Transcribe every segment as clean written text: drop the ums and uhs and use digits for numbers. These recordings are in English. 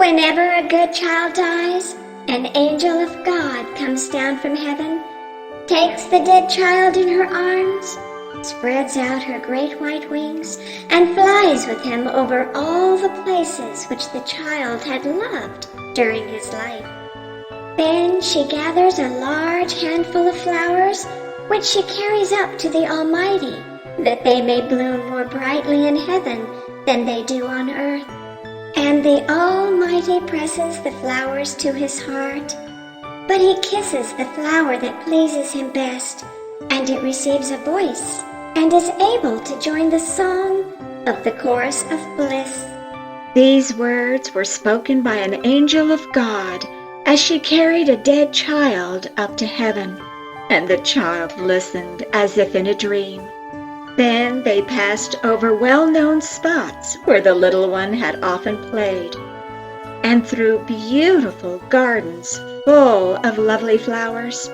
Whenever a good child dies, an angel of God comes down from heaven, takes the dead child in her arms, spreads out her great white wings, and flies with him over all the places which the child had loved during his life. Then she gathers a large handful of flowers, which she carries up to the Almighty, that they may bloom more brightly in heaven than they do on earth. And the Almighty presses the flowers to his heart, but he kisses the flower that pleases him best, and it receives a voice, and is able to join the song of the chorus of bliss. These words were spoken by an angel of God as she carried a dead child up to heaven, and the child listened as if in a dream. Then they passed over well-known spots where the little one had often played, and through beautiful gardens full of lovely flowers.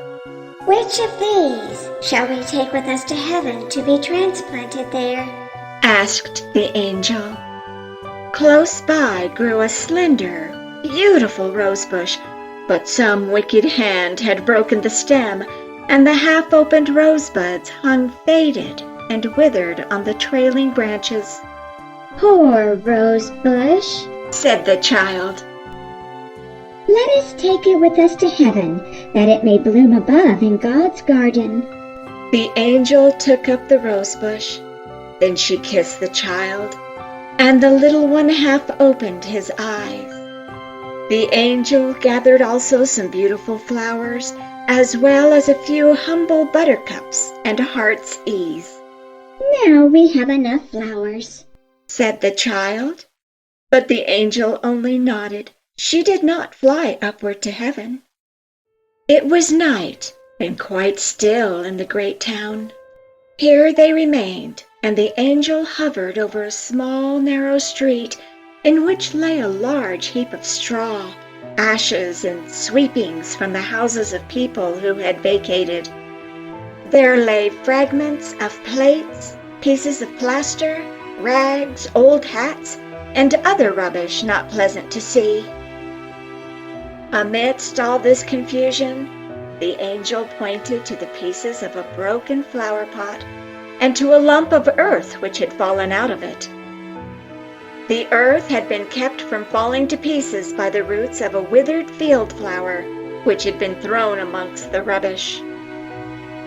Which of these shall we take with us to heaven to be transplanted there? Asked the angel. Close by grew a slender, beautiful rosebush, but some wicked hand had broken the stem, and the half-opened rosebuds hung faded and withered on the trailing branches. Poor rosebush, said the child. Let us take it with us to heaven, that it may bloom above in God's garden. The angel took up the rosebush. Then she kissed the child, and the little one half opened his eyes. The angel gathered also some beautiful flowers, as well as a few humble buttercups and heart's ease. Now we have enough flowers, said the child. But the angel only nodded. She did not fly upward to heaven. It was night, and quite still in the great town. Here they remained, and the angel hovered over a small, narrow street in which lay a large heap of straw, ashes, and sweepings from the houses of people who had vacated. There lay fragments of plates, pieces of plaster, rags, old hats, and other rubbish not pleasant to see. Amidst all this confusion, the angel pointed to the pieces of a broken flower pot and to a lump of earth which had fallen out of it. The earth had been kept from falling to pieces by the roots of a withered field flower which had been thrown amongst the rubbish.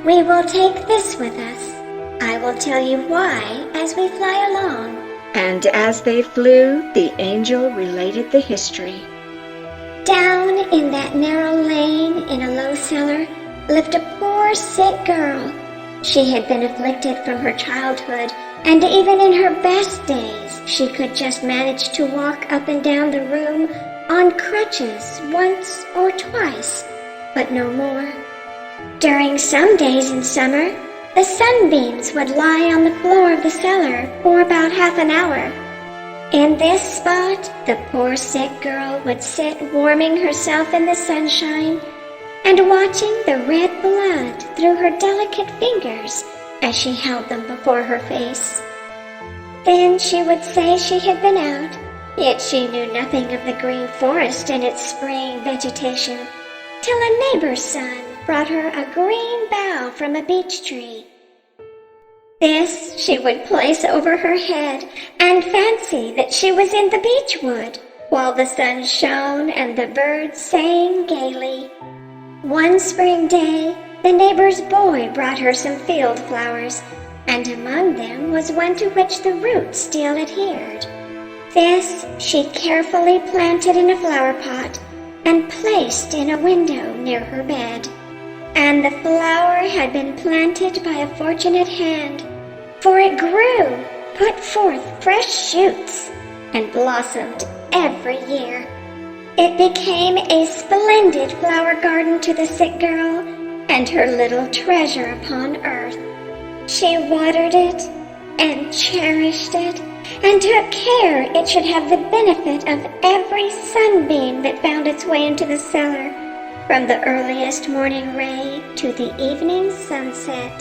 We will take this with us. I will tell you why as we fly along. And as they flew, the angel related the history. Down in that narrow lane in a low cellar lived a poor sick girl. She had been afflicted from her childhood, and even in her best days she could just manage to walk up and down the room on crutches once or twice, but no more. During some days in summer, the sunbeams would lie on the floor of the cellar for about half an hour. In this spot, the poor sick girl would sit warming herself in the sunshine and watching the red blood through her delicate fingers as she held them before her face. Then she would say she had been out, yet she knew nothing of the green forest and its spraying vegetation, till a neighbor's son brought her a green bough from a beech tree. This she would place over her head and fancy that she was in the beech wood, while the sun shone and the birds sang gaily. One spring day, the neighbor's boy brought her some field flowers, and among them was one to which the roots still adhered. This she carefully planted in a flower pot and placed in a window near her bed. And the flower had been planted by a fortunate hand, for it grew, put forth fresh shoots, and blossomed every year. It became a splendid flower garden to the sick girl, and her little treasure upon earth. She watered it, and cherished it, and took care it should have the benefit of every sunbeam that found its way into the cellar, from the earliest morning ray to the evening sunset.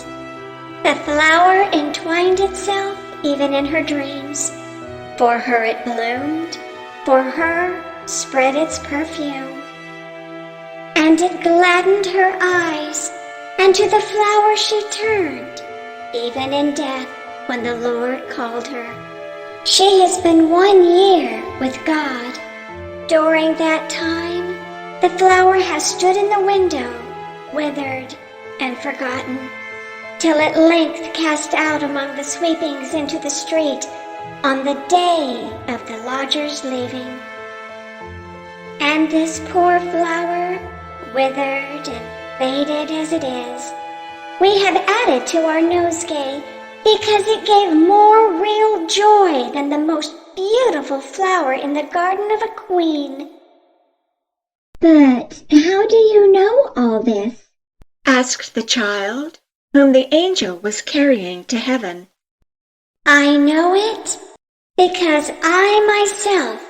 The flower entwined itself even in her dreams. For her it bloomed, for her spread its perfume. And it gladdened her eyes, and to the flower she turned, even in death when the Lord called her. She has been 1 year with God. During that time, the flower has stood in the window, withered and forgotten, till at length cast out among the sweepings into the street on the day of the lodger's leaving. And this poor flower, withered and faded as it is, we have added to our nosegay because it gave more real joy than the most beautiful flower in the garden of a queen. But how do you know all this? Asked the child, whom the angel was carrying to heaven. I know it because I myself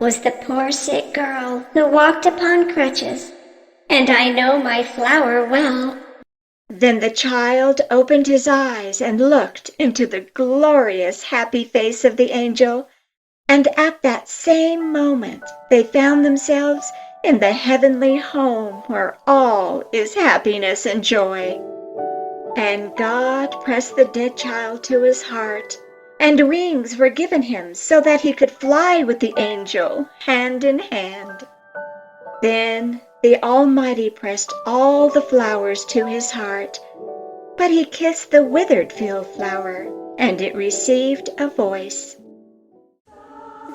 was the poor sick girl who walked upon crutches, and I know my flower well. Then the child opened his eyes and looked into the glorious happy face of the angel, and at that same moment they found themselves in the heavenly home where all is happiness and joy. And God pressed the dead child to his heart, and wings were given him so that he could fly with the angel hand in hand. Then the Almighty pressed all the flowers to his heart, but he kissed the withered field flower, and it received a voice.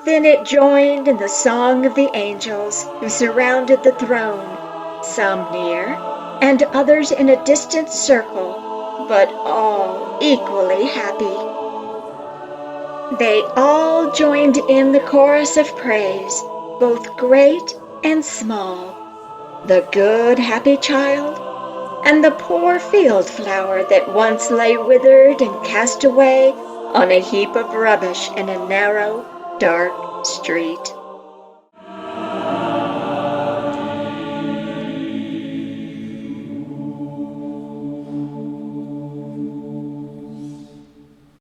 Then it joined in the song of the angels who surrounded the throne, some near and others in a distant circle, but all equally happy. They all joined in the chorus of praise, both great and small, the good happy child, and the poor field flower that once lay withered and cast away on a heap of rubbish in a narrow, dark street.